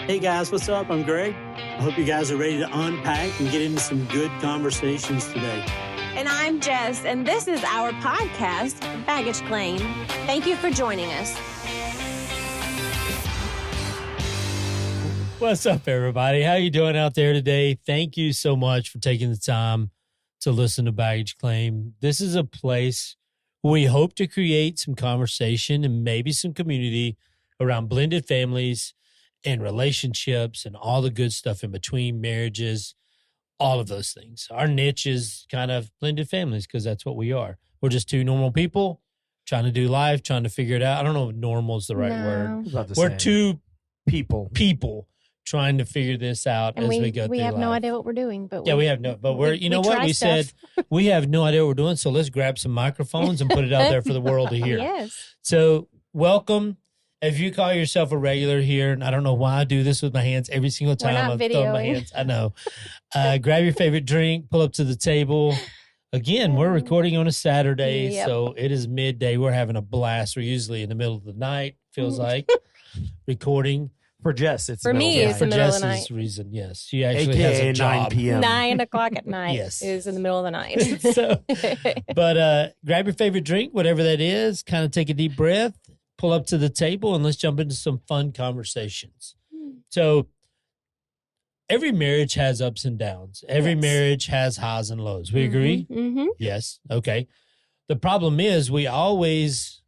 Hey guys, what's up? I'm Greg. I hope you guys are ready to unpack and get into some good conversations today. And I'm Jess, and this is our podcast, Baggage Claim. Thank you for joining us. What's up, everybody? How you doing out there today? Thank you so much for taking the time to listen to Baggage Claim. This is a place where we hope to create some conversation and maybe some community around blended families and relationships and all the good stuff in between, marriages, all of those things. Our niche is kind of blended families because that's what we are. We're just two normal people trying to do life, trying to figure it out. I don't know if normal is the right word. We're two people trying to figure this out and as we go through We have life. no idea what we're doing. But we have no, but we're, you know what? We said we have no idea what we're doing. So let's grab some microphones and put it out there for the world to hear. Yes. So welcome. If you call yourself a regular here, and I don't know why I do this with my hands every single time I'm throwing my hands. I know. Grab your favorite drink, pull up to the table. Again, we're recording on a Saturday, so it is midday. We're having a blast. We're usually in the middle of the night, feels like, recording. For Jess, it's for me. It's the middle of the night. For Jess's reason, yes, she actually has a job. 9 p.m. 9 o'clock at night Yes. is in the middle of the night. So, but grab your favorite drink, whatever that is. Kind of take a deep breath, pull up to the table, and let's jump into some fun conversations. So, every marriage has ups and downs. Every marriage has highs and lows. We agree? Mm-hmm. Yes. Okay. The problem is we always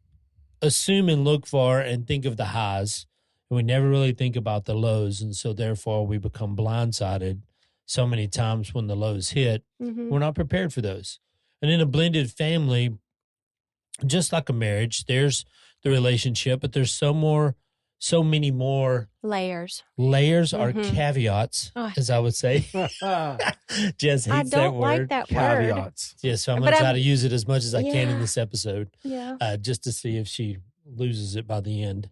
assume and look for and think of the highs. We never really think about the lows, and so therefore we become blindsided so many times when the lows hit. We're not prepared for those. And in a blended family, just like a marriage, there's the relationship, but there's so many more Layers. or caveats, as I would say. Jess hates I that don't word. like that word. Caveats. Yeah, so I'm going to try to use it as much as I can in this episode, Yeah. just to see if she loses it by the end.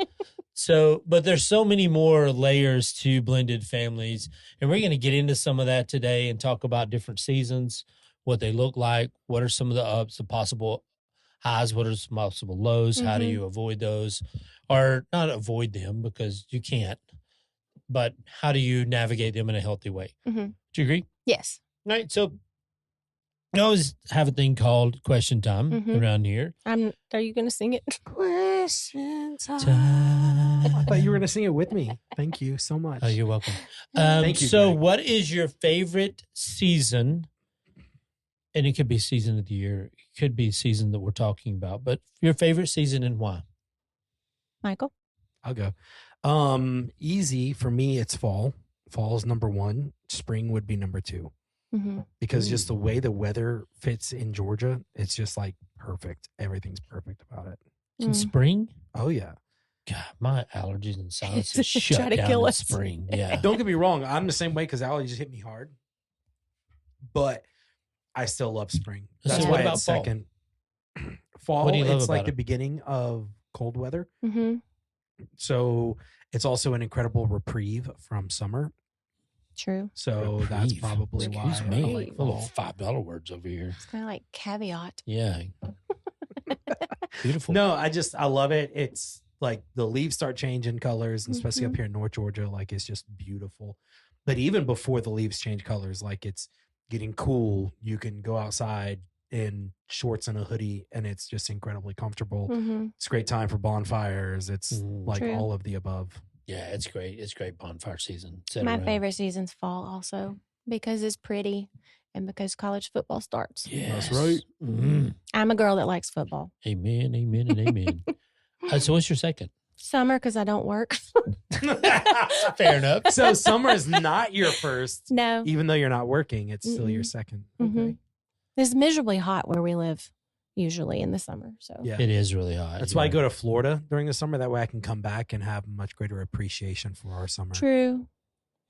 So, but there's so many more layers to blended families, and we're going to get into some of that today and talk about different seasons, what they look like, what are some of the ups, the possible highs, what are some possible lows, how do you avoid those, or not avoid them because you can't, but how do you navigate them in a healthy way? Do you agree? Yes. Right. So I always have a thing called question time around here. Are you going to sing it? Question time. I thought you were going to sing it with me. Thank you so much. Oh, you're welcome. Thank you, so Greg. what is your favorite season? And it could be season of the year. It could be season that we're talking about. But your favorite season and why? Michael? I'll go. Easy for me, it's fall. Fall is number one. Spring would be number two. Because just the way the weather fits in Georgia, it's just like perfect. Everything's perfect about it. In spring? Oh, yeah. God, my allergies and sinuses shut Try to down kill in us. spring. Yeah. Don't get me wrong. I'm the same way because allergies hit me hard. But I still love spring. So That's what why about it's fall? second. Fall, What do you love it's like about the it? beginning of cold weather. Mm-hmm. So it's also an incredible reprieve from summer. True. So that's Reprieve. probably why Excuse I me. like Little fall. $5 words over here. It's kind of like caveat. Yeah. Beautiful. No, I love it. It's like the leaves start changing colors, and especially up here in North Georgia, like it's just beautiful. But even before the leaves change colors, like it's getting cool. You can go outside in shorts and a hoodie, and it's just incredibly comfortable. It's a great time for bonfires. It's like True. all of the above. Yeah, it's great. It's great bonfire season. My favorite season's fall also because it's pretty and because college football starts. Yeah, That's right. I'm a girl that likes football. Amen, amen, and amen. So what's your second? Summer because I don't work. Fair enough. So summer is not your first, No. even though you're not working. It's still your second. Okay. It's miserably hot where we live usually in the summer. So Yeah. It is really hot. That's why I go to Florida during the summer. That way I can come back and have much greater appreciation for our summer. True.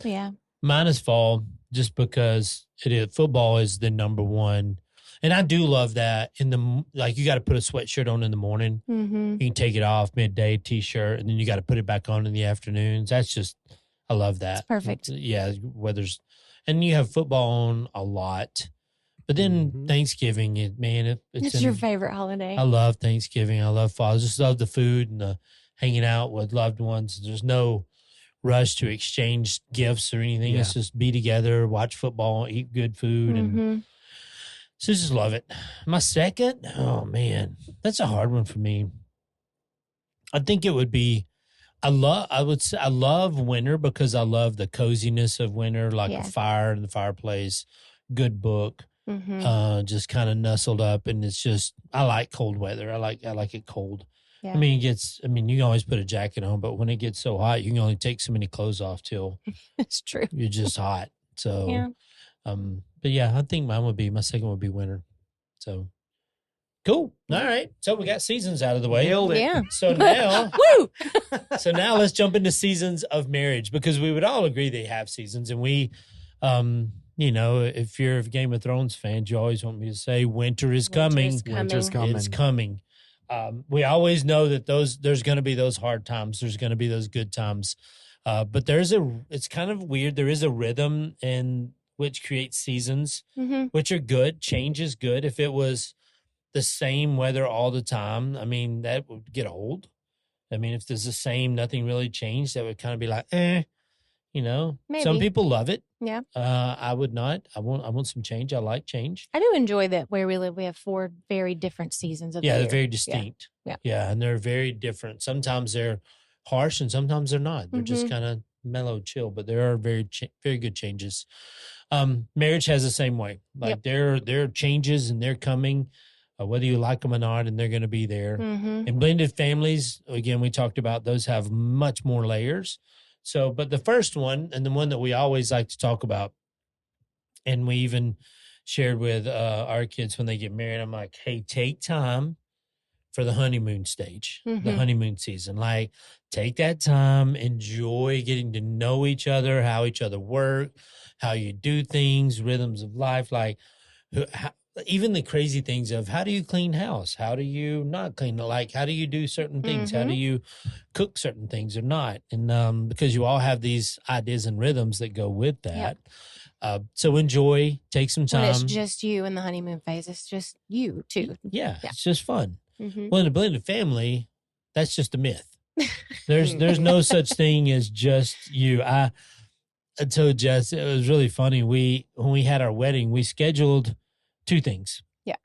Yeah. Mine is fall just because football is the number one. And I do love that you got to put a sweatshirt on in the morning. Mm-hmm. You can take it off midday, t-shirt, and then you got to put it back on in the afternoons. I love that. It's perfect. Yeah. And you have football on a lot. But then Thanksgiving, It's your favorite holiday. I love Thanksgiving. I love fall. I just love the food and the hanging out with loved ones. rush to exchange gifts or anything. Yeah. It's just be together, watch football, eat good food, and Mhm. so just love it. My second, oh man, that's a hard one for me. I think it would be I love winter because I love the coziness of winter, like Yeah. a fire in the fireplace, good book, Mhm. just kind of nestled up, and it's just I like cold weather. I like it cold. Yeah. I mean, you can always put a jacket on, but when it gets so hot, you can only take so many clothes off till It's true. you're just hot. So, Yeah. but yeah, I think my second would be winter. So cool. All right. So we got seasons out of the way. Nailed it. Yeah. So now, Woo! so now let's jump into seasons of marriage, because we would all agree they have seasons, and we, if you're a Game of Thrones fan, you always want me to say winter is coming. Winter's coming. It's coming. We always know that there's going to be those hard times. There's going to be those good times. But it's kind of weird. There is a rhythm in which creates seasons, Mhm. which are good. Change is good. If it was the same weather all the time, I mean, that would get old. I mean, if there's the same, nothing really changed, that would kind of be like, Some Maybe. people love it. Yeah. I would not. I want some change. I like change. I do enjoy that where we live. We have 4 very different seasons of the Yeah, year. they're very distinct. Yeah. And they're very different. Sometimes they're harsh and sometimes they're not. They're just Mhm. kind of mellow, chill, but there are very good changes. Marriage has the same way. Like there are changes and they're coming, whether you like them or not, and they're going to be there. Mhm. And blended families, again, we talked about those have much more layers. So, but the first one, and the one that we always like to talk about, and we even shared with our kids when they get married, I'm like, hey, take time for the honeymoon stage, the Mhm. honeymoon season. Like, take that time, enjoy getting to know each other, how each other work, how you do things, rhythms of life, like even the crazy things of how do you clean house? How do you not clean? Like, how do you do certain things? How do you cook certain things or not? And because you all have these ideas and rhythms that go with that. So enjoy, take some time. When it's just you in the honeymoon phase, it's just you too. Yeah. It's just fun. Mhm. Well, in a blended family, that's just a myth. There's no such thing as just you. I told Jess, it was really funny. When we had our wedding, we scheduled 2 things. Yeah.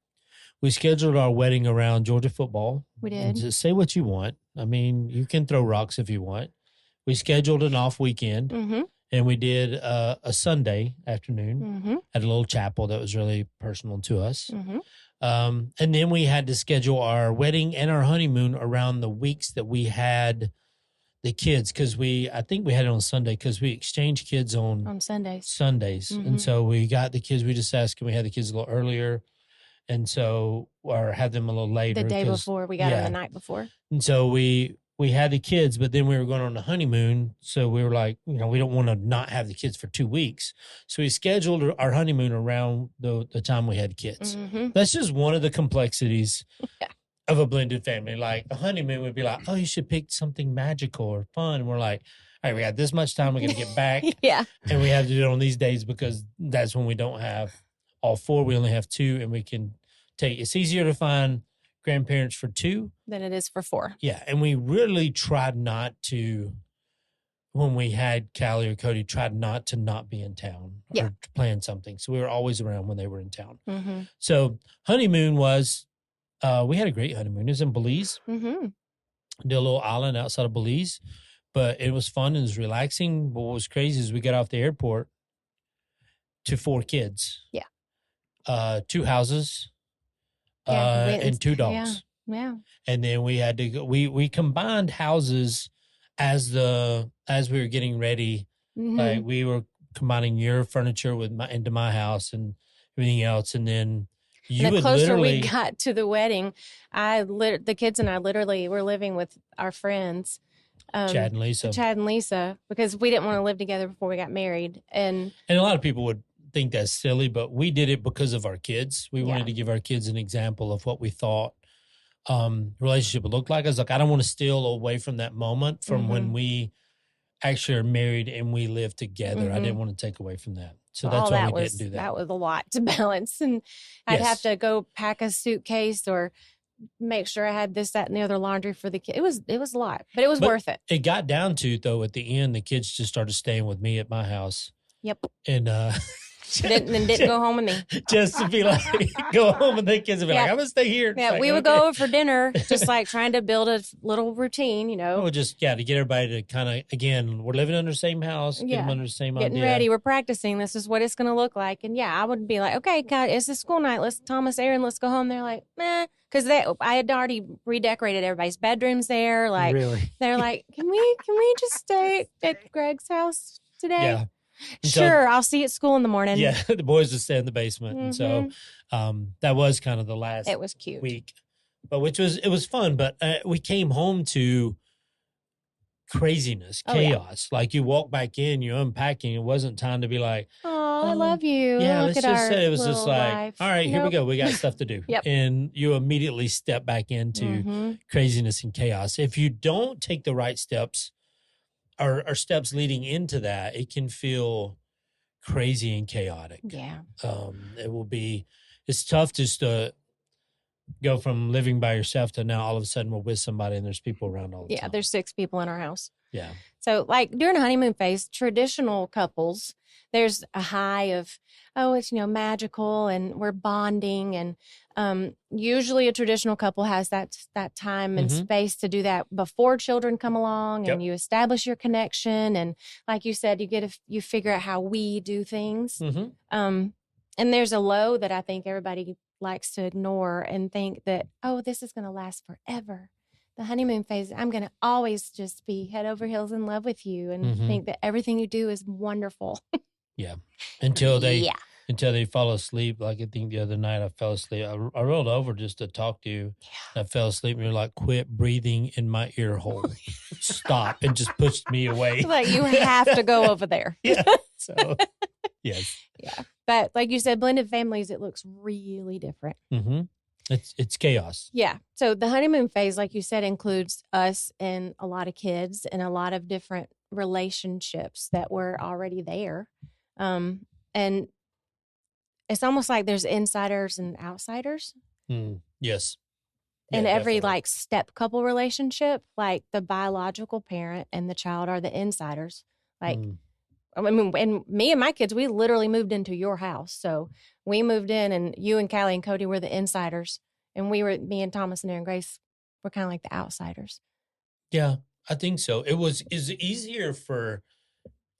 We scheduled our wedding around Georgia football. We And did. just say what you want. I mean, you can throw rocks if you want. We scheduled an off weekend, Mhm. and we did a Sunday afternoon Mhm. at a little chapel that was really personal to us. Mhm. And then we had to schedule our wedding and our honeymoon around the weeks that we had the kids, because I think we had it on Sunday because we exchanged kids on Sundays. Sundays. Mhm. And so we got the kids, we just asked, can we have the kids a little earlier? And so, or have them a little later. The day before, we got them the night before. And so we had the kids, but then we were going on the honeymoon. So we were like, we don't want to not have the kids for 2 weeks. So we scheduled our honeymoon around the time we had kids. Mhm. That's just one of the complexities of a blended family. Like a honeymoon would be like, oh, you should pick something magical or fun. And we're like, all right, we got this much time. We're going to get back. Yeah. And we have to do it on these days because that's when we don't have all 4. We only have 2, and we can it's easier to find grandparents for 2 Than it is for 4. Yeah. And we really tried not to, when we had Callie or Cody, tried not to not be in town Yeah. or to plan something. So we were always around when they were in town. Mm-hmm. So honeymoon was, we had a great honeymoon. It was in Belize. Mm-hmm. Did a little island outside of Belize, but it was fun and it was relaxing. But what was crazy is we got off the airport to 4 kids. Yeah. 2 houses. Yeah, And 2 dogs. Yeah. And then we had to go, we combined houses as we were getting ready. Mm-hmm. Like we were combining your furniture into my house and everything else. And then you and the would closer literally, we got to the wedding, the kids and I literally were living with our friends, Chad and Lisa. Because we didn't want to live together before we got married. And a lot of people would think that's silly, but we did it because of our kids. We wanted to give our kids an example of what we thought relationship would look like. I was like, I don't want to steal away from that moment from when we actually are married and we live together. I didn't want to take away from that. So that's why we didn't do that. That was a lot to balance. And I'd have to go pack a suitcase or make sure I had this, that, and the other laundry for the kid. It was a lot, but it was But worth it. It got down to, though, at the end, the kids just started staying with me at my house. Yep. And Didn't go home with me. just to be like, go home and the kids would be like, I'm going to stay here. It's Yeah, like, we would okay. go over for dinner, just like trying to build a little routine, you know. Well, just, to get everybody to kind of, again, we're living under the same house, get them under the same Getting idea. ready. We're practicing. This is what it's going to look like. And yeah, I would be like, okay, God, it's the school night. Thomas, Aaron, let's go home. They're like, meh. Because I had already redecorated everybody's bedrooms there. Like, Really? they're like, can we just stay at Greg's house today? Yeah. Sure, I'll see you at school in the morning. Yeah, the boys would stay in the basement. And so that was kind of the last It was cute. week. But it was fun. But we came home to craziness, chaos. Like you walk back in, you're unpacking. It wasn't time to be like, Oh, I love you. yeah, Look let's at just our say it was just little like, life. all right, here we Nope. go. We got stuff to do. Yep. And you immediately step back into Mhm. craziness and chaos. If you don't take the right steps or steps leading into that, it can feel crazy and chaotic. Yeah. It's tough just to go from living by yourself to now all of a sudden we're with somebody and there's people around all the Yeah, time. there's 6 people in our house. Yeah. So, like during a honeymoon phase, traditional couples, there's a high of, it's magical, and we're bonding, and usually a traditional couple has that time and space to do that before children come along, and you establish your connection, and like you said, you figure out how we do things. And there's a low that I think everybody likes to ignore and think that, this is going to last forever. The honeymoon phase, I'm going to always just be head over heels in love with you and think that everything you do is wonderful. Yeah. Until they fall asleep. Like I think the other night I fell asleep. I rolled over just to talk to you. Yeah. I fell asleep and you're like, quit breathing in my ear hole. Stop. And just pushed me away. Like you have to go over there. Yeah. So, yes. Yeah. But like you said, blended families, it looks really different. It's chaos. Yeah. So the honeymoon phase, like you said, includes us and a lot of kids and a lot of different relationships that were already there. And it's almost like there's insiders and outsiders. Yes. In every definitely. like step couple relationship, like the biological parent and the child are the insiders. Like, I mean, and me and my kids, we literally moved into your house. So we moved in, and you and Callie and Cody were the insiders, and me and Thomas and Aaron Grace were kind of like the outsiders. Yeah, I think so. Is easier for,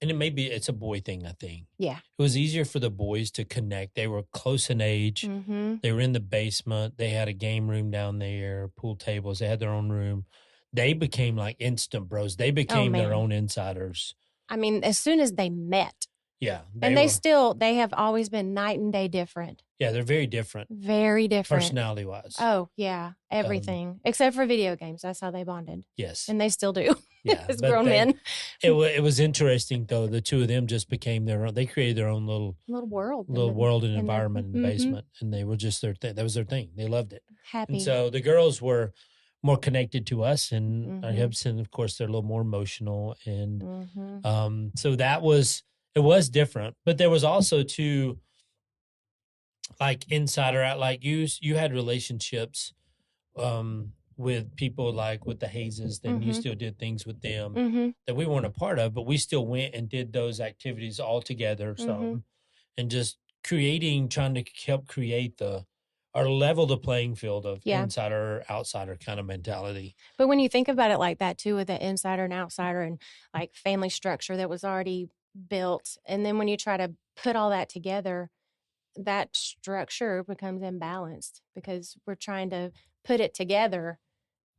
and it's a boy thing, I think. Yeah. It was easier for the boys to connect. They were close in age. They were in the basement. They had a game room down there, pool tables. They had their own room. They became like instant bros. They became their own insiders. I mean, as soon as they met. Yeah. They have always been night and day different. Yeah, they're very different. Very different. Personality-wise. Oh, yeah. Everything. Except for video games. That's how they bonded. Yes. And they still do. Yeah. As grown men. It was interesting, though. The two of them just became they created their own little world. And environment in the basement. And they were just their thing. That was their thing. They loved it. Happy. And so the girls were more connected to us, and our hips, and of course they're a little more emotional, and so it was different. But there was also too, like insider out, like you had relationships with people like with the Hazes, then you still did things with them that we weren't a part of, but we still went and did those activities all together. So and just trying to help create or level the playing field of insider, outsider kind of mentality. But when you think about it like that too, with the insider and outsider and like family structure that was already built, and then when you try to put all that together, that structure becomes imbalanced because we're trying to put it together,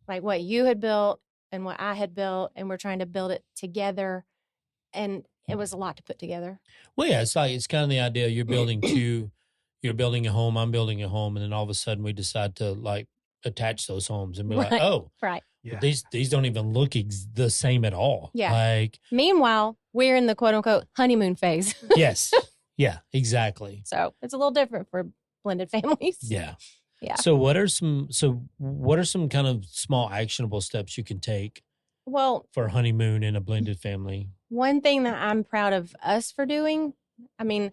like what you had built and what I had built, and we're trying to build it together, and it was a lot to put together. Well, yeah, it's kind of the idea you're building you're building a home, I'm building a home, and then all of a sudden we decide to like attach those homes and be like, oh, right. Yeah. These don't even look the same at all. Yeah. Like, meanwhile, we're in the quote unquote honeymoon phase. Yes. Yeah, exactly. So it's a little different for blended families. Yeah. Yeah. So what are some kind of small actionable steps you can take for a honeymoon in a blended family? One thing that I'm proud of us for doing, I mean,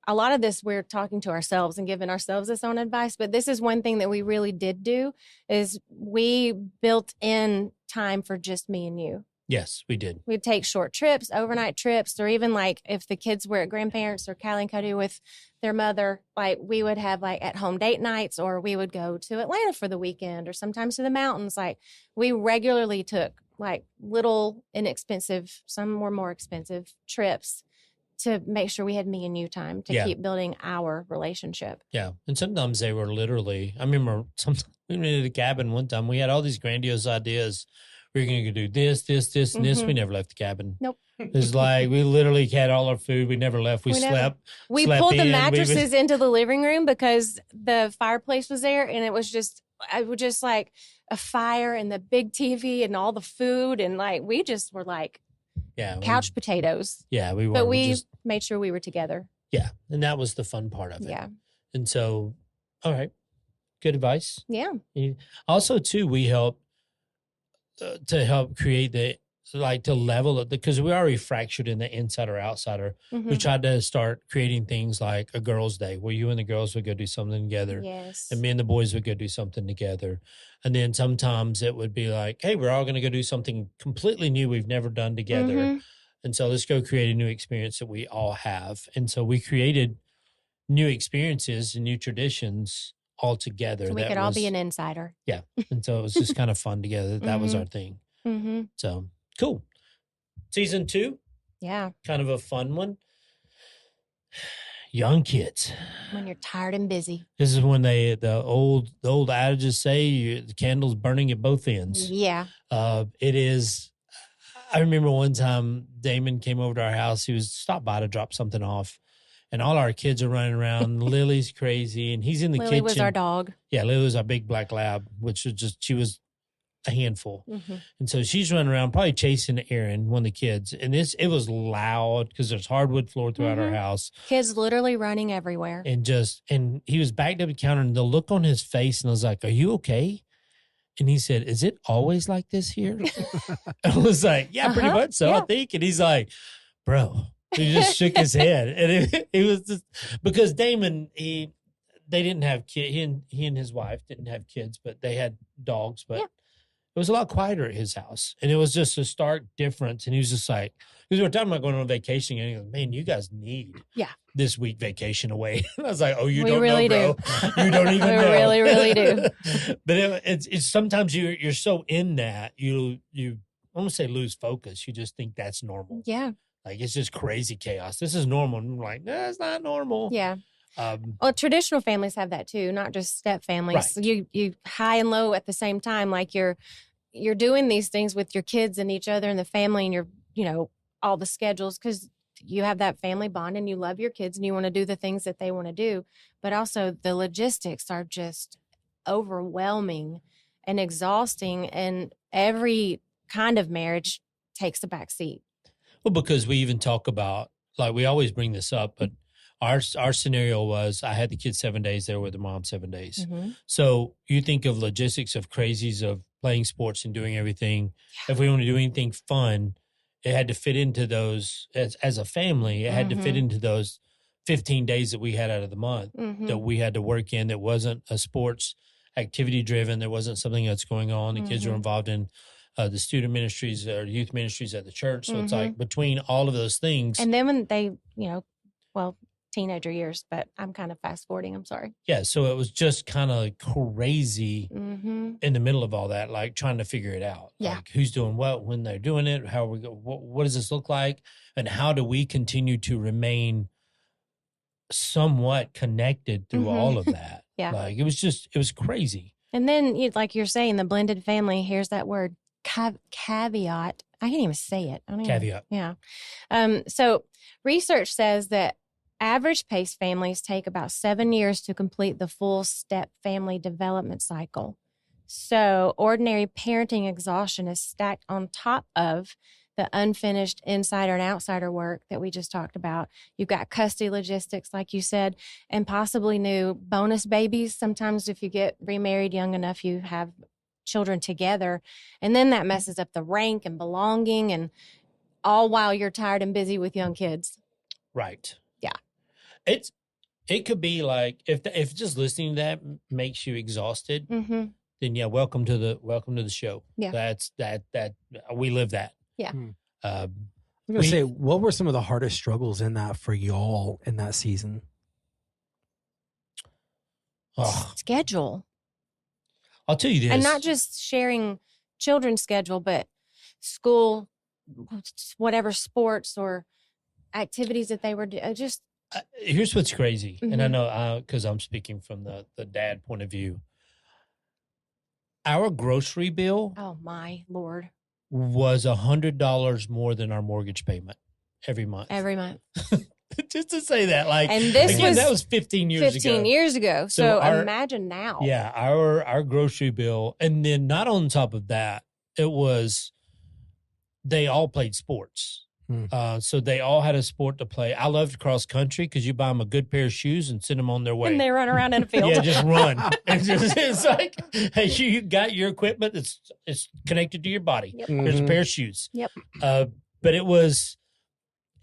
a lot of this we're talking to ourselves and giving ourselves this own advice, but this is one thing that we really did do is we built in time for just me and you. Yes, we did. We'd take short trips, overnight trips, or even like if the kids were at grandparents or Callie and Cody with their mother, like we would have like at home date nights, or we would go to Atlanta for the weekend or sometimes to the mountains. Like we regularly took like little inexpensive, some were more expensive trips to make sure we had me and you time to keep building our relationship. Yeah. And sometimes they were literally, I remember sometimes we went to the cabin one time. We had all these grandiose ideas. We were going to do this, and this. We never left the cabin. Nope. It's like we literally had all our food. We never left. We slept. We pulled the mattresses into the living room because the fireplace was there, and it was just like a fire and the big TV and all the food, and like we just were like couch potatoes. Yeah, we were. But we made sure we were together. Yeah, and that was the fun part of it. Yeah. And so, all right, good advice. Yeah. Also, too, we help to help create to level it, because we already fractured in the insider outsider. We tried to start creating things like a girls' day where you and the girls would go do something together. Yes. And me and the boys would go do something together. And then sometimes it would be like, hey, we're all going to go do something completely new we've never done together. And so let's go create a new experience that we all have. And so we created new experiences and new traditions all together. So we could all be an insider. Yeah. And so it was just kind of fun together. That was our thing. So cool. Season 2. Yeah. Kind of a fun one. Young kids. When you're tired and busy. This is when the old adages say the candle's burning at both ends. Yeah. It is. I remember one time Damon came over to our house. He was stopped by to drop something off. And all our kids are running around. Lily's crazy, and he's in the kitchen. Lily was our dog. Yeah, Lily was our big black lab, which was she was a handful. And so she's running around, probably chasing Aaron, one of the kids. And it was loud because there's hardwood floor throughout our house. Kids literally running everywhere. And he was backed up at the counter, and the look on his face, and I was like, "Are you okay?" And he said, "Is it always like this here?" I was like, "Yeah, pretty much so, I think." And he's like, "Bro." He just shook his head, and it was just because Damon, they didn't have kids. He and his wife didn't have kids, but they had dogs. But it was a lot quieter at his house, and it was just a stark difference. And he was just like, because we were talking about going on vacation, and he goes, "Man, you guys need this week vacation away." And I was like, "Oh, you don't really know, bro. You don't even know. We really, really do." But it's sometimes you're so in that you I won't say lose focus. You just think that's normal. Yeah. Like, it's just crazy chaos. This is normal. And I'm like, no, it's not normal. Yeah. Well, traditional families have that too, not just step families. Right. You high and low at the same time. Like you're doing these things with your kids and each other and the family and all the schedules, because you have that family bond and you love your kids and you want to do the things that they want to do. But also the logistics are just overwhelming and exhausting, and every kind of marriage takes a back seat. Well, because we even talk about, like, we always bring this up, but our scenario was I had the kids 7 days, they were with their mom 7 days. So you think of logistics of crazies of playing sports and doing everything. If we want to do anything fun, it had to fit into those, as a family, it had to fit into those 15 days that we had out of the month that we had to work in. That wasn't a sports activity driven. There wasn't something that's going on. The kids were involved in the student ministries or youth ministries at the church. So it's like between all of those things. And then when they, teenager years, but I'm kind of fast forwarding. I'm sorry. Yeah. So it was just kind of crazy in the middle of all that, like trying to figure it out. Yeah. Like who's doing what, when they're doing it, how we go, what does this look like? And how do we continue to remain somewhat connected through all of that? Yeah. Like it was crazy. And then like you're saying, the blended family, here's that word. Caveat. I can't even say it. Caveat. Yeah. So research says that average PACE families take about 7 years to complete the full step family development cycle. So ordinary parenting exhaustion is stacked on top of the unfinished insider and outsider work that we just talked about. You've got custody logistics, like you said, and possibly new bonus babies. Sometimes if you get remarried young enough, you have children together, and then that messes up the rank and belonging, and all while you're tired and busy with young kids. Right. Yeah. It could be like if just listening to that makes you exhausted, Mm-hmm. then yeah, welcome to the show. Yeah. That's that we live that. Yeah. Uh, I'm gonna say, what were some of the hardest struggles in that for y'all in that season? Schedule. I'll tell you this, And not just sharing children's schedule, but school, whatever sports or activities that they were doing. Just here's what's crazy, and I Mhm. know because I'm speaking from the dad point of view. Our grocery bill oh my Lord, was $100 more than our mortgage payment every month. every month. Just to say that, like, And this again, was that was 15 years 15 ago. years ago. So So our- imagine now. Yeah, our grocery bill, and then not on top of that, it was they all played sports. So they all had a sport to play. I loved cross country because you buy them a good pair of shoes and send them on their way. And they run around in a field. Yeah, just run. It's like, hey, you got your equipment it's connected to your body. Yep. Here's a pair of shoes. Yep. But it was,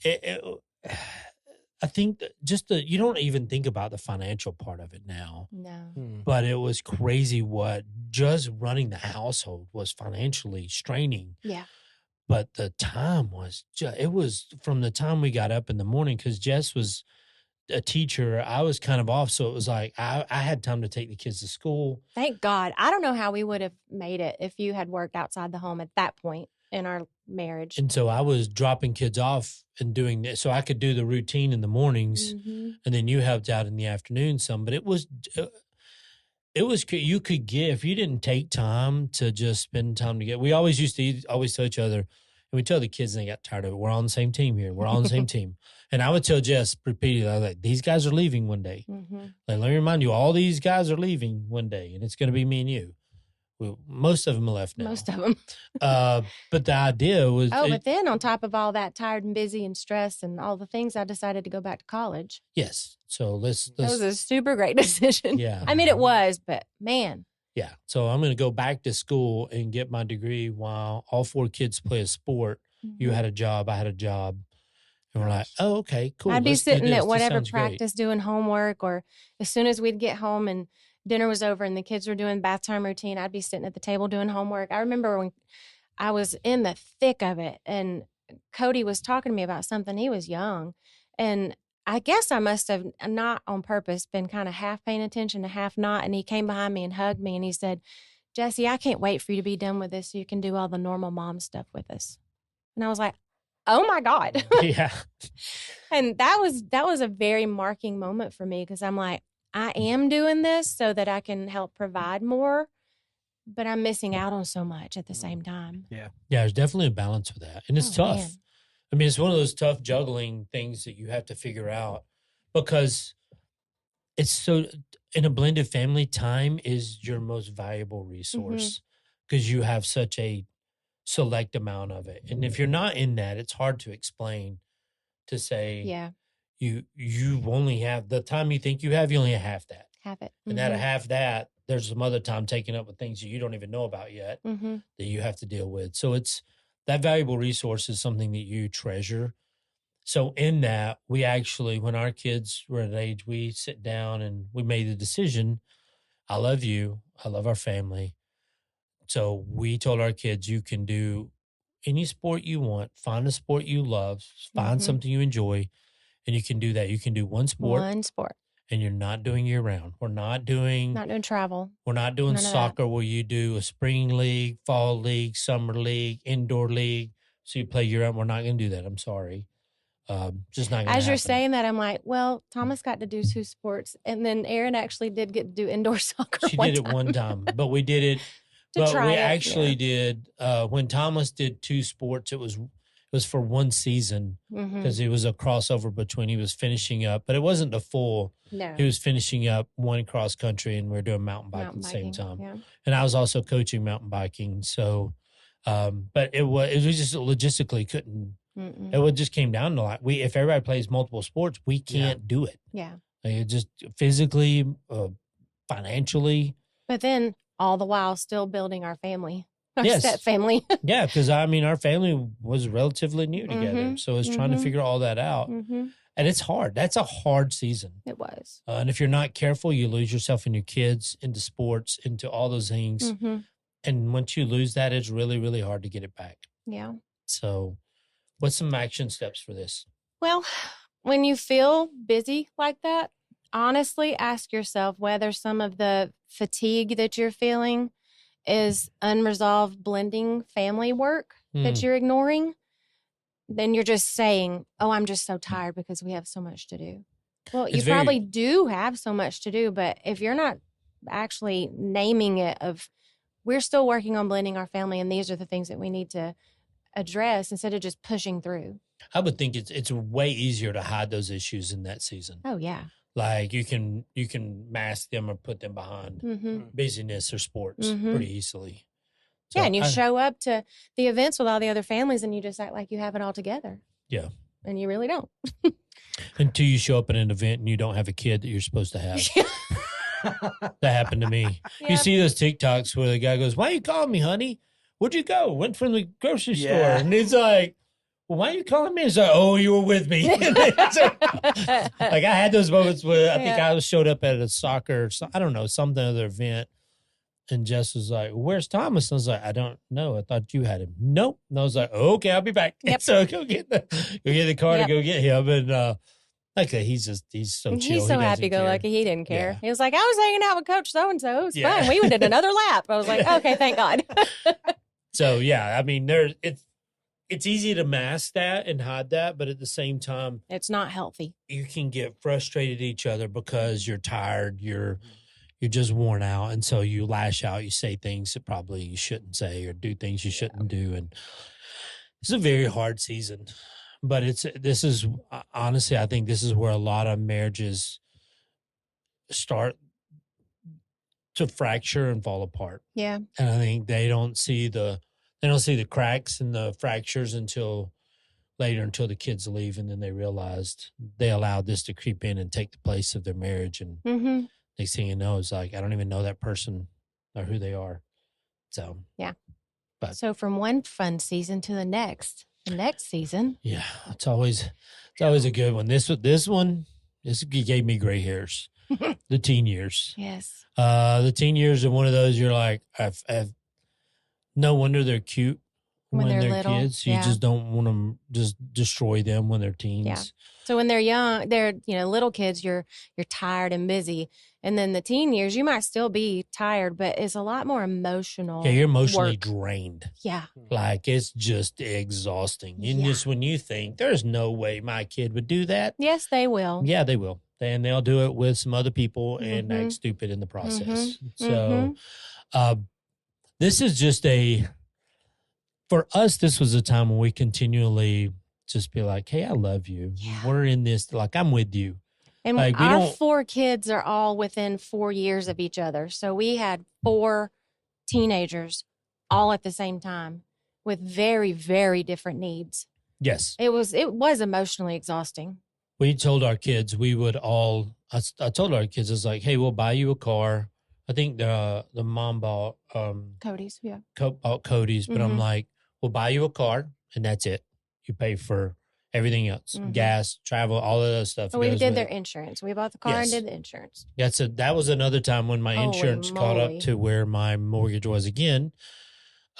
I think that just you don't even think about the financial part of it now. No. But it was crazy what just running the household was financially straining. Yeah. But the time was it was from the time we got up in the morning, because Jess was a teacher. I was kind of off. So it was like I had time to take the kids to school. Thank God. I don't know how we would have made it if you had worked outside the home at that point in our marriage. And so I was dropping kids off and doing this. So I could do the routine in the mornings, Mhm. and then you helped out in the afternoon some. But it was you could get, if you didn't take time to just spend time together. We always used to always tell each other, and we tell the kids, and they got tired of it, we're on the same team here. We're on the same team. And I would tell Jess repeatedly, I was like, these guys are leaving one day. Mhm. Like, let me remind you, all these guys are leaving one day, and it's going to be me and you. Well, most of them are left now. Most of them. But the idea was, But then on top of all that, tired and busy and stressed and all the things, I decided to go back to college. yes. So let's That was a super great decision. yeah. I mean, it was, but man, Yeah. So I'm going to go back to school and get my degree while all 4 kids play a sport. You had a job, I had a job. And we're like, oh, okay, cool. I'd be let's do sitting this. at This whatever sounds great. practice doing homework, or as soon as we'd get home and dinner was over and the kids were doing bath time routine, I'd be sitting at the table doing homework. I remember when I was in the thick of it and Cody was talking to me about something. He was young, and I guess I must have, not on purpose, been kind of half paying attention to half not. And he came behind me and hugged me and he said, Jesse, I can't wait for you to be done with this so you can do all the normal mom stuff with us. And I was like, oh my God. Yeah. And that was a very marking moment for me, because I'm like, I am doing this so that I can help provide more, but I'm missing out on so much at the same time. Yeah, there's definitely a balance with that. And it's tough. Man. I mean, it's one of those tough juggling things that you have to figure out, because it's so, in a blended family, time is your most valuable resource because you have such a select amount of it. And if you're not in that, it's hard to explain, to say, Yeah, you only have the time you think you have, you only have half that. have it. And that half that, there's some other time taken up with things that you don't even know about yet Mm-hmm. that you have to deal with. So it's that valuable resource is something that you treasure. So in that, we actually, when our kids were at age, we sit down and we made the decision. I love you. I love our family. So we told our kids, you can do any sport you want, find a sport you love, find Mhm. something you enjoy, and you can do that. You can do one sport, One sport, and you're not doing year round. We're not doing travel. we're not doing None of that. soccer where you do a spring league, fall league, summer league, indoor league. So you play year round. We're not going to do that. I'm sorry. Just not going to As you're happen. saying that, I'm like, well, Thomas got to do 2 sports, and then Erin actually did get to do indoor soccer. She did it one time, but we did it. To But try we it, actually yeah. did when Thomas did 2 sports. It was for one season Mhm. because it was a crossover between. He was finishing up, but it wasn't the full. No, He was finishing up one cross country, and we are doing mountain bike mountain at the same biking, time. yeah. And I was also coaching mountain biking. So, but it was just logistically couldn't. Mm-mm. It just came down to like if everybody plays multiple sports, we can't do it. Yeah. Like it just physically, financially. But then all the while still building our family, our Yes. step family. Yeah, because I mean, our family was relatively new together, Mhm, so it's trying to mhm. figure all that out. Mm-hmm. And it's hard. That's a hard season. It was. And if you're not careful, you lose yourself and your kids into sports, into all those things. Mm-hmm. And once you lose that, it's really, really hard to get it back. Yeah. So what's some action steps for this? Well, when you feel busy like that, honestly ask yourself whether some of the fatigue that you're feeling is unresolved blending family work that you're ignoring. Then you're just saying, oh, I'm just so tired because we have so much to do. Well, you probably do have so much to do, but if you're not actually naming it of, we're still working on blending our family and these are the things that we need to address instead of just pushing through. I would think it's way easier to hide those issues in that season. Oh, yeah. Like you can mask them or put them behind busyness or sports pretty easily. So yeah, and you show up to the events with all the other families and you just act like you have it all together. Yeah. And you really don't. Until you show up at an event and you don't have a kid that you're supposed to have. That happened to me. Yep. You see those TikToks where the guy goes, why you calling me, honey? Where'd you go? Went from the grocery store. And he's like, well, why are you calling me? He's like, oh, you were with me. Like I had those moments where I think I showed up at a soccer, I don't know, some other event. And Jess was like, where's Thomas? And I was like, I don't know. I thought you had him. Nope. And I was like, okay, I'll be back. Yep. So go get the car to go get him. And like he's so chill. He's so happy-go-lucky. He didn't care. Yeah. He was like, I was hanging out with Coach so-and-so. It was fun. We did another lap. I was like, okay, thank God. So, yeah, I mean, it's easy to mask that and hide that, but at the same time, it's not healthy. You can get frustrated at each other because you're tired, you're just worn out, and so you lash out, you say things that probably you shouldn't say or do things you shouldn't do, and it's a very hard season. But this is honestly, I think this is where a lot of marriages start to fracture and fall apart. Yeah. And I think they don't see the cracks and the fractures until later, until the kids leave, and then they realized they allowed this to creep in and take the place of their marriage. And next thing you know, it's like, I don't even know that person or who they are. So yeah. But so from one fun season to the next season. Yeah, it's always a good one. This gave me gray hairs. The teen years. Yes. The teen years are one of those you're like, I've no wonder they're cute when they're little. Kids. You just don't want to just destroy them when they're teens. Yeah. So when they're young, they're little kids. You're tired and busy, and then the teen years, you might still be tired, but it's a lot more emotional. Yeah, you're emotionally drained. Yeah, like it's just exhausting. And just when you think there's no way my kid would do that. Yes, they will. Yeah, they will, and they'll do it with some other people and act stupid in the process. So, this is just for us. This was a time when we continually just be like, hey, I love you. Yeah. We're in this, like, I'm with you. And like, our 4 kids are all within 4 years of each other. So we had 4 teenagers all at the same time with very, very different needs. Yes. It was emotionally exhausting. We told our kids I told our kids, it's like, hey, we'll buy you a car. I think the mom bought Cody's, yeah. Bought Cody's, but I'm like, we'll buy you a car and that's it. You pay for everything else, gas, travel, all of that stuff. We did their insurance. We bought the car and did the insurance. That was another time when my insurance caught up to where my mortgage was again.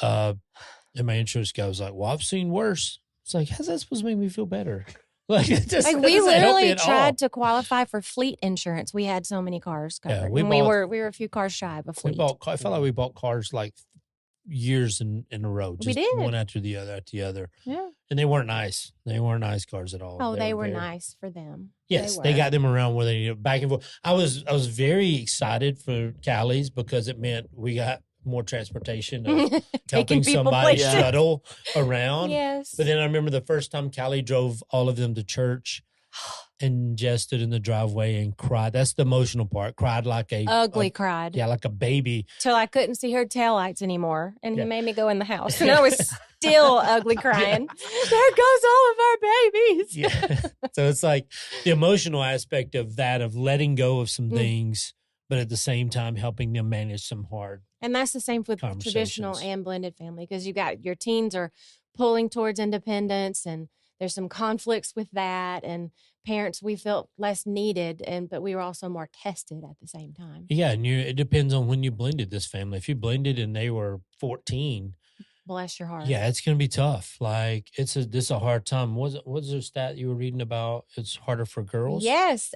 And my insurance guy was like, well, I've seen worse. It's like, how's that supposed to make me feel better? Like we literally tried to qualify for fleet insurance. We had so many cars covered. Yeah, we were a few cars shy of a fleet. I felt like we bought cars like years in a row. Just we did. One after the other. Yeah. And they weren't nice. They weren't nice cars at all. Oh, they were nice for them. Yes, they got them around where they back and forth. I was very excited for Callie's because it meant we got more transportation of helping somebody shuttle around. Yes. But then I remember the first time Callie drove all of them to church and Jess stood in the driveway and cried. That's the emotional part. Cried like cried. Yeah, like a baby. Till I couldn't see her taillights anymore. And he made me go in the house. And I was still ugly crying. There goes all of our babies. Yeah. So it's like the emotional aspect of that, of letting go of some things, but at the same time helping them manage some hard. And that's the same with traditional and blended family, because you got your teens are pulling towards independence and there's some conflicts with that, and parents, we felt less needed, but we were also more tested at the same time. Yeah, and it depends on when you blended this family. If you blended and they were 14, Bless your heart. yeah, it's going to be tough. Like this is a hard time. What's the stat you were reading about? It's harder for girls. Yes.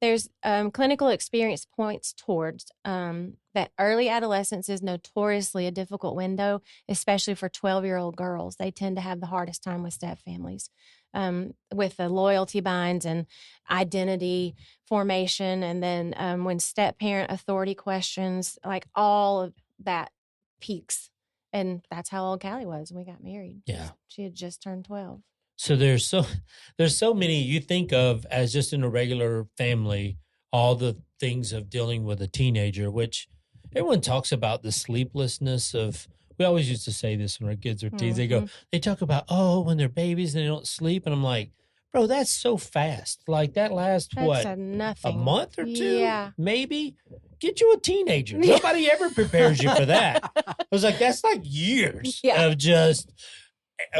There's clinical experience points towards that early adolescence is notoriously a difficult window, especially for 12-year-old girls. They tend to have the hardest time with step families, with the loyalty binds and identity formation. And then when step parent authority questions, like all of that peaks. And that's how old Callie was when we got married. Yeah. She had just turned 12. So there's so many you think of as just in a regular family, all the things of dealing with a teenager, which everyone talks about the sleeplessness of. We always used to say this when our kids were teens. They talk about, when they're babies and they don't sleep. And I'm like, bro, that's so fast. Like that lasts Nothing. a month or two? Yeah. Maybe. Get you a teenager. Nobody ever prepares you for that. I was like, that's like years of just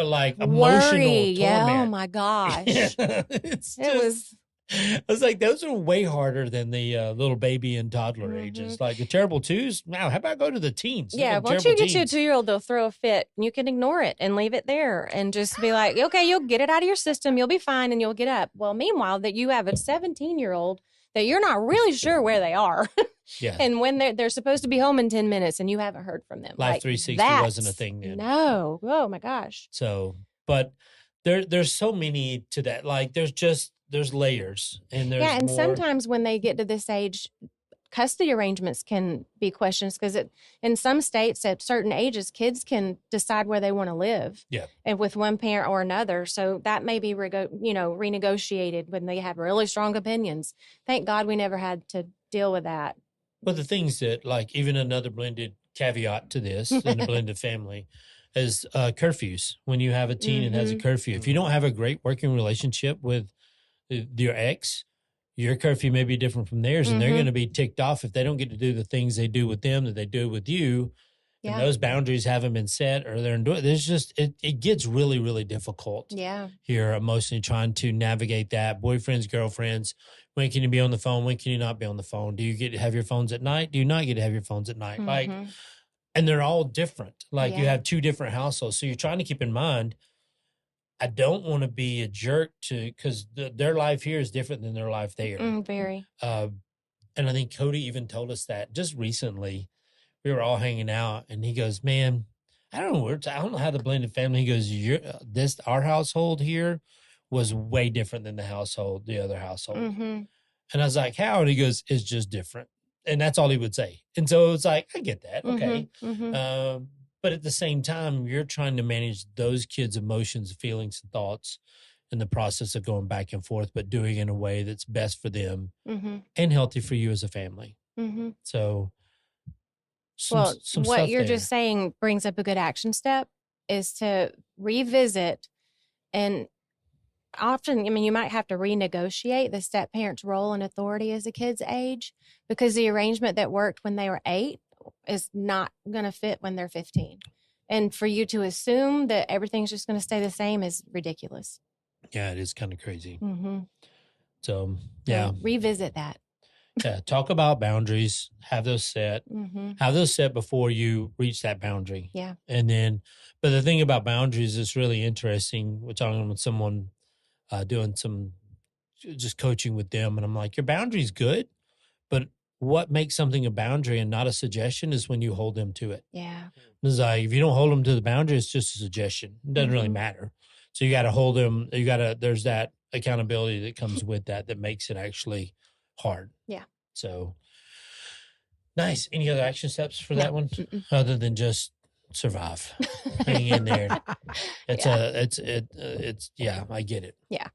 like emotional torment. Yeah. Oh my gosh. I was like, those are way harder than the little baby and toddler ages. Like the terrible twos. Now, how about go to the teens? Yeah, once you get you a 2-year-old, they'll throw a fit. And you can ignore it and leave it there and just be like, okay, you'll get it out of your system. You'll be fine and you'll get up. Well, meanwhile, that you have a 17-year-old that you're not really sure where they are. Yeah. And when they're supposed to be home in 10 minutes and you haven't heard from them. Life 360 wasn't a thing then. No. Oh my gosh. So, but there's so many to that. Like there's layers and there's and more. Sometimes when they get to this age, custody arrangements can be questions because in some states at certain ages, kids can decide where they want to live. Yeah. And with one parent or another. So that may be renegotiated when they have really strong opinions. Thank God we never had to deal with that. But the things that like even another blended caveat to this in a blended family is curfews. When you have a teen and has a curfew, if you don't have a great working relationship with your ex, your curfew may be different from theirs, and they're going to be ticked off if they don't get to do the things they do with them that they do with you. And those boundaries haven't been set, or they're doing. There's just it gets really, really difficult. Yeah. Here, emotionally trying to navigate that. Boyfriends, girlfriends. When can you be on the phone? When can you not be on the phone? Do you get to have your phones at night? Do you not get to have your phones at night? Like, and they're all different. Like you have two different households, so you're trying to keep in mind. I don't want to be a jerk because their life here is different than their life there. Very. And I think Cody even told us that just recently. We were all hanging out, and he goes, "Man, I don't know how the blended family." He goes, our household here was way different than the other household." And I was like, "How?" And he goes, "It's just different," and that's all he would say. And so it's like, I get that, okay. But at the same time, you're trying to manage those kids' emotions, feelings, and thoughts in the process of going back and forth, but doing it in a way that's best for them and healthy for you as a family. So, some what you're there. just saying brings up a good action step is to revisit. And often, you might have to renegotiate the step parent's role and authority as a kid's age, because the arrangement that worked when they were 8 is not going to fit when they're 15. And for you to assume that everything's just going to stay the same is ridiculous. Yeah, it is kind of crazy. So, yeah. Revisit that. Yeah, talk about boundaries, have those set. Have those set before you reach that boundary. Yeah. And then, but the thing about boundaries is really interesting. We're talking with someone doing some just coaching with them. And I'm like, your boundary's good, but what makes something a boundary and not a suggestion is when you hold them to it. Yeah. It's like, if you don't hold them to the boundary, it's just a suggestion. It doesn't really matter. So you got to hold them. There's that accountability that comes with that makes it actually hard. Yeah. So nice. Any other action steps for that one other than just survive, hang in there? It's I get it. Yeah.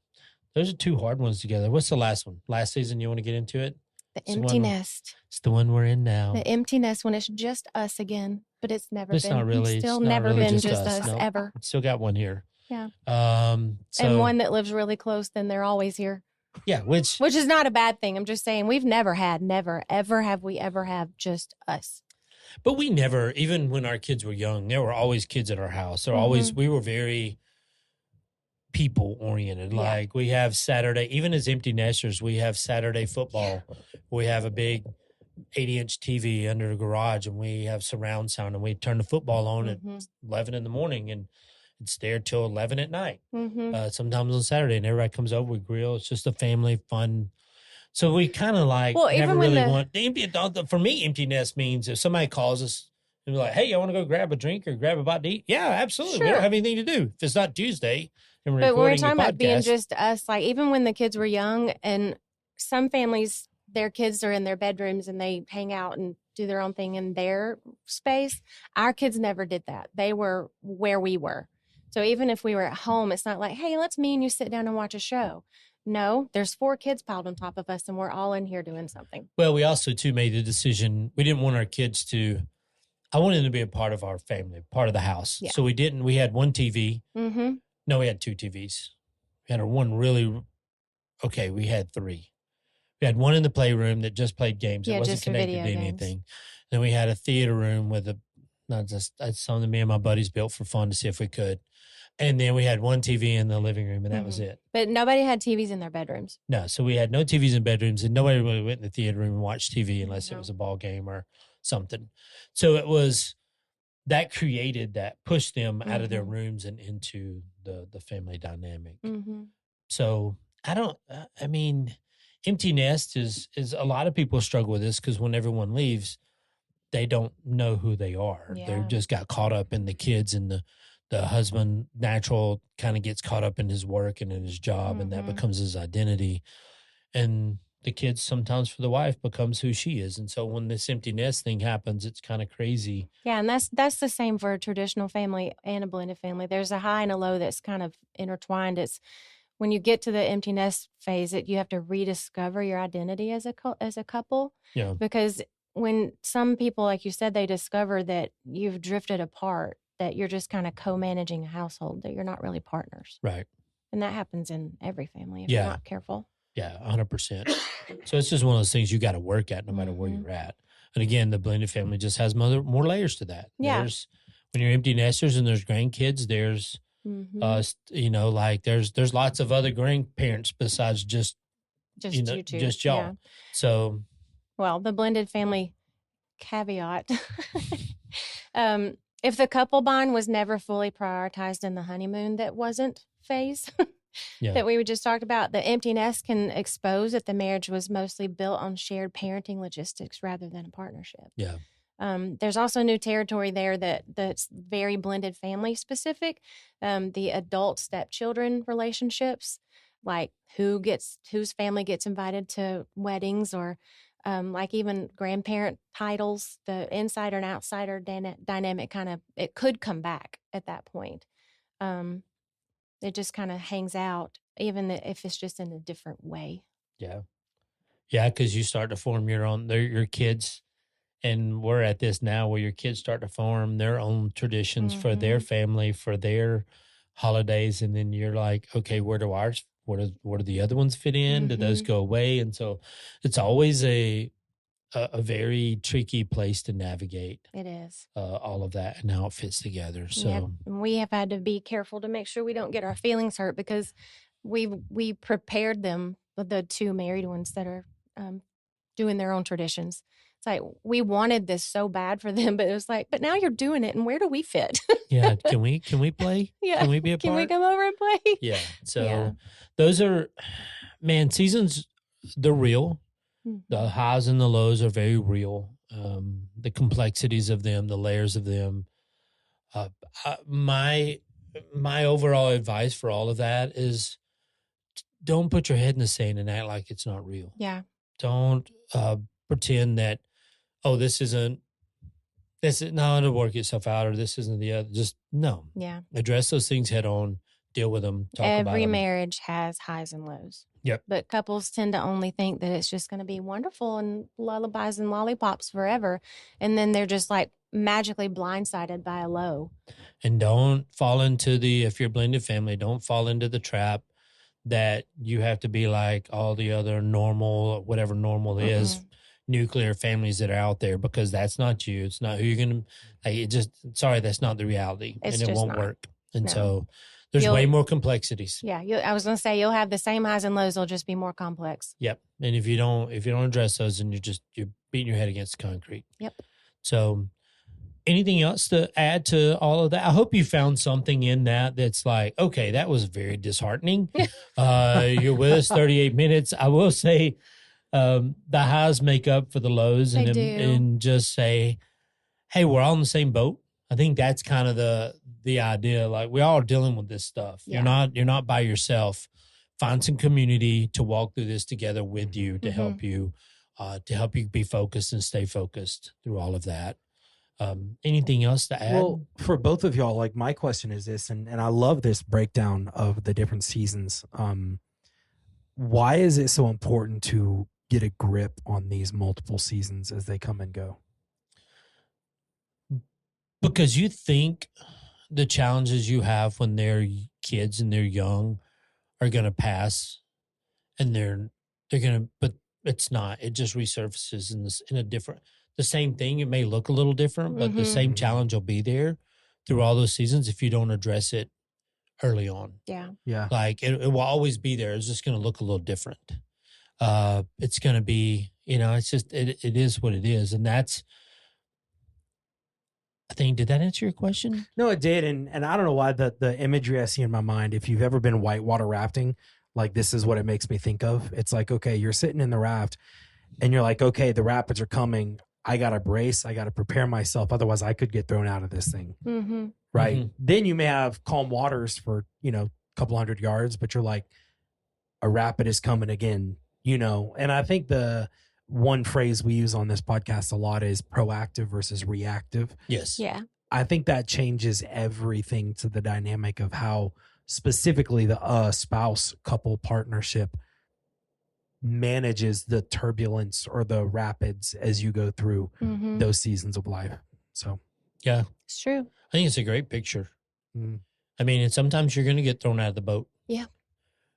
Those are two hard ones together. What's the last one? Last season, you want to get into it? The empty nest. It's the one we're in now. The empty nest when it's just us again, but it's never It's been. not really. It's still it's never really been just us No. ever. Still got one here. Yeah. So, and one that lives really close, then they're always here. Yeah, which is not a bad thing. I'm just saying we've never, ever have we ever have just us. But we never, even when our kids were young, there were always kids at our house. There were always, we were very, people oriented. Yeah. Like we have Saturday, even as empty nesters, we have Saturday football. We have a big 80-inch TV under the garage, and we have surround sound, and we turn the football on at 11 in the morning, and it's there till 11 at night. Sometimes on Saturday, and everybody comes over, we grill. It's just a family fun. So we kind of like never really want the empty. For me, empty nest means if somebody calls us and be like, "Hey, I want to go grab a drink or grab a bite to eat." Yeah, absolutely. Sure. We don't have anything to do. If it's not Tuesday and we're But we're recording talking a about being podcast, just us, like even when the kids were young, and some families, their kids are in their bedrooms and they hang out and do their own thing in their space. Our kids never did that. They were where we were. So even if we were at home, it's not like, hey, let's me and you sit down and watch a show. No, there's 4 kids piled on top of us and we're all in here doing something. well, we also too made the decision. We didn't want our kids to. I wanted them to be a part of our family, part of the house. Yeah. So we didn't. We had one TV. Mm-hmm. No, we had 2 TVs. We had one really. Okay, we had 3. We had one in the playroom that just played games. Yeah, It wasn't just for connected to video anything. games. Then we had a theater room with that's something me and my buddies built for fun to see if we could. And then we had one TV in the living room, and that was it. But nobody had TVs in their bedrooms. No, so we had no TVs in bedrooms, and nobody really went in the theater room and watched TV unless it No. was a ball game or something. So it was that created that pushed them out of their rooms and into the family dynamic. So I mean, empty nest is a lot of people struggle with this because when everyone leaves, they don't know who they are. Yeah. They just got caught up in the kids, and the husband natural kind of gets caught up in his work and in his job, and that becomes his identity. And the kids sometimes for the wife becomes who she is. And so when this empty nest thing happens, it's kind of crazy. Yeah, and that's the same for a traditional family and a blended family. There's a high and a low that's kind of intertwined. It's when you get to the empty nest phase, you have to rediscover your identity as a couple. Yeah. Because when some people, like you said, they discover that you've drifted apart, that you're just kind of co-managing a household, that you're not really partners. Right. And that happens in every family if Yeah. you're not careful. Yeah, 100%. So it's just one of those things you got to work at no matter where you're at. And again, the blended family just has more layers to that. Yeah. There's when you're empty nesters and there's grandkids, there's like there's lots of other grandparents besides just you two. just y'all. Yeah. So Well, the blended family caveat. If the couple bond was never fully prioritized in the honeymoon that wasn't phase that we just talked about, the empty nest can expose that the marriage was mostly built on shared parenting logistics rather than a partnership. Yeah. There's also new territory there that's very blended family specific. The adult stepchildren relationships, like whose family gets invited to weddings, or like even grandparent titles, the insider and outsider dynamic it could come back at that point. It just kind of hangs out, even if it's just in a different way. Yeah. Yeah, because you start to form your kids, and we're at this now where your kids start to form their own traditions for their family, for their holidays, and then you're like, okay, where do the other ones fit in? Do those go away? And so it's always a very tricky place to navigate. It is. All of that and how it fits together. So Yep. And we have had to be careful to make sure we don't get our feelings hurt, because we prepared them, the 2 married ones that are doing their own traditions. It's like we wanted this so bad for them, but it was like, but now you're doing it, and where do we fit? yeah, can we play? Yeah. Can we be a part? Can we come over and play? Yeah. So those are, man, seasons, they're real. The highs and the lows are very real. The complexities of them, the layers of them. My overall advice for all of that is don't put your head in the sand and act like it's not real. Yeah. Don't pretend that, this isn't it'll work itself out, or this isn't the other. Just no. Yeah. Address those things head on, deal with them, talk about Every them. marriage has highs and lows. Yep. But couples tend to only think that it's just going to be wonderful and lullabies and lollipops forever. And then they're just like magically blindsided by a low. And don't fall into if you're a blended family, don't fall into the trap that you have to be like all the other normal, whatever normal is, nuclear families that are out there, because that's not you. It's not who you're going to, that's not the reality. It's and it just won't not. work. And No. so There's You'll- way more complexities. Yeah, I was going to say you'll have the same highs and lows. They'll just be more complex. Yep. And if you don't address those, then you're beating your head against the concrete. Yep. So anything else to add to all of that? I hope you found something in that that's like, okay, that was very disheartening. You're with us 38 minutes. I will say the highs make up for the lows, They and do. and just say, hey, we're all in the same boat. I think that's kind of the idea. Like, we all are dealing with this stuff. Yeah. You're not by yourself. Find some community to walk through this together with you, to help you be focused and stay focused through all of that. Anything else to add? Well, for both of y'all, like, my question is this, and I love this breakdown of the different seasons. Why is it so important to get a grip on these multiple seasons as they come and go? Because you think the challenges you have when they're kids and they're young are going to pass, and they're going to, but it's not. It just resurfaces in a different, the same thing. It may look a little different, but the same challenge will be there through all those seasons if you don't address it early on. Yeah. Yeah. Like, it will always be there. It's just going to look a little different. It's going to be, it's just, it is what it is. And that's, I think, did that answer your question? No, it did. And I don't know why the imagery I see in my mind, if you've ever been whitewater rafting, like, this is what it makes me think of. It's like, okay, you're sitting in the raft and you're like, okay, the rapids are coming. I got to brace. I got to prepare myself. Otherwise I could get thrown out of this thing. Mm-hmm. Right. Mhm. Then you may have calm waters for, a couple hundred yards, but you're like, a rapid is coming again, and I think the one phrase we use on this podcast a lot is proactive versus reactive. Yes. Yeah. I think that changes everything to the dynamic of how specifically the spouse couple partnership manages the turbulence or the rapids as you go through Mm-hmm. those seasons of life. So, Yeah. It's true. I think it's a great picture. Mm. I mean, and sometimes you're going to get thrown out of the boat. Yeah.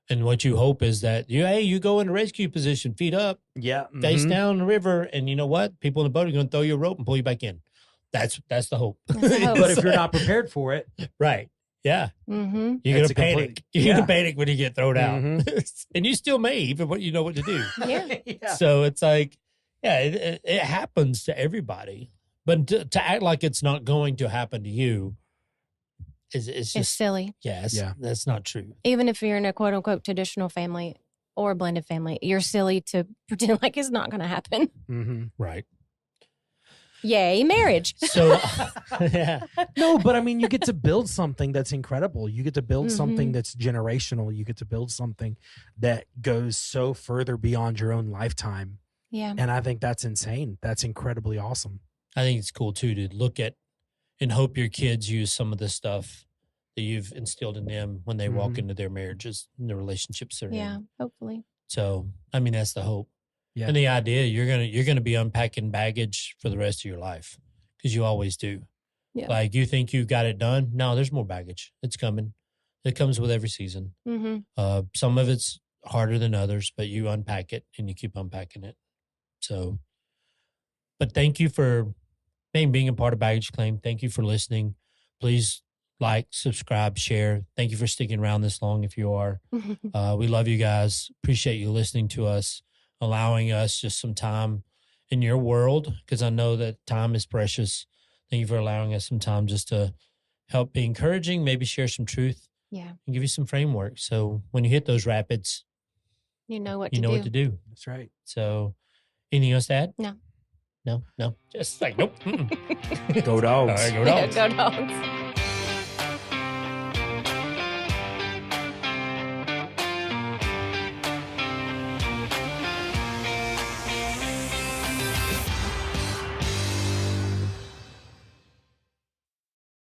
And what you hope is that you go into rescue position, feet up, yeah. face down the river, and you know what? People in the boat are going to throw you a rope and pull you back in. That's the hope. That's the hope. But if you're not prepared for it, Right. Yeah. Mm-hmm. You're going That's to a panic. complete- You're yeah. going to panic when you get thrown out. Mhm. And you still may, even what you know what to do. Yeah. yeah. So it's like, yeah, it happens to everybody. But to act like it's not going to happen to you it's It's just, silly. yes, Yeah. that's not true. Even if you're in a quote unquote traditional family or a blended family, you're silly to pretend like it's not going to happen. Mm-hmm. Right. Yay, marriage. So, yeah. No, but I mean, you get to build something that's incredible. You get to build Mhm. something that's generational. You get to build something that goes so further beyond your own lifetime. Yeah. And I think that's insane. That's incredibly awesome. I think it's cool too to look at and hope your kids use some of the stuff that you've instilled in them when they walk Mhm. into their marriages and the relationships they're Yeah. in. Hopefully. So, I mean, that's the hope. Yeah. And the idea you're gonna be unpacking baggage for the rest of your life, because you always do. Yeah. Like, you think you got it done. No, there's more baggage. It's coming. It comes with every season. Mm-hmm. Some of it's harder than others, but you unpack it and you keep unpacking it. So, but thank you for being a part of Baggage Claim. Thank you for listening. Please like, subscribe, share. Thank you for sticking around this long if you are. We love you guys. Appreciate you listening to us, allowing us just some time in your world, because I know that time is precious. Thank you for allowing us some time just to help be encouraging, maybe share some truth, Yeah. and give you some framework. So when you hit those rapids, You know what you to know do. what to do. That's right. So anything else to add? No. No. Just like, nope. Mm-mm. Go dogs. All right, go Yeah, dogs. go dogs.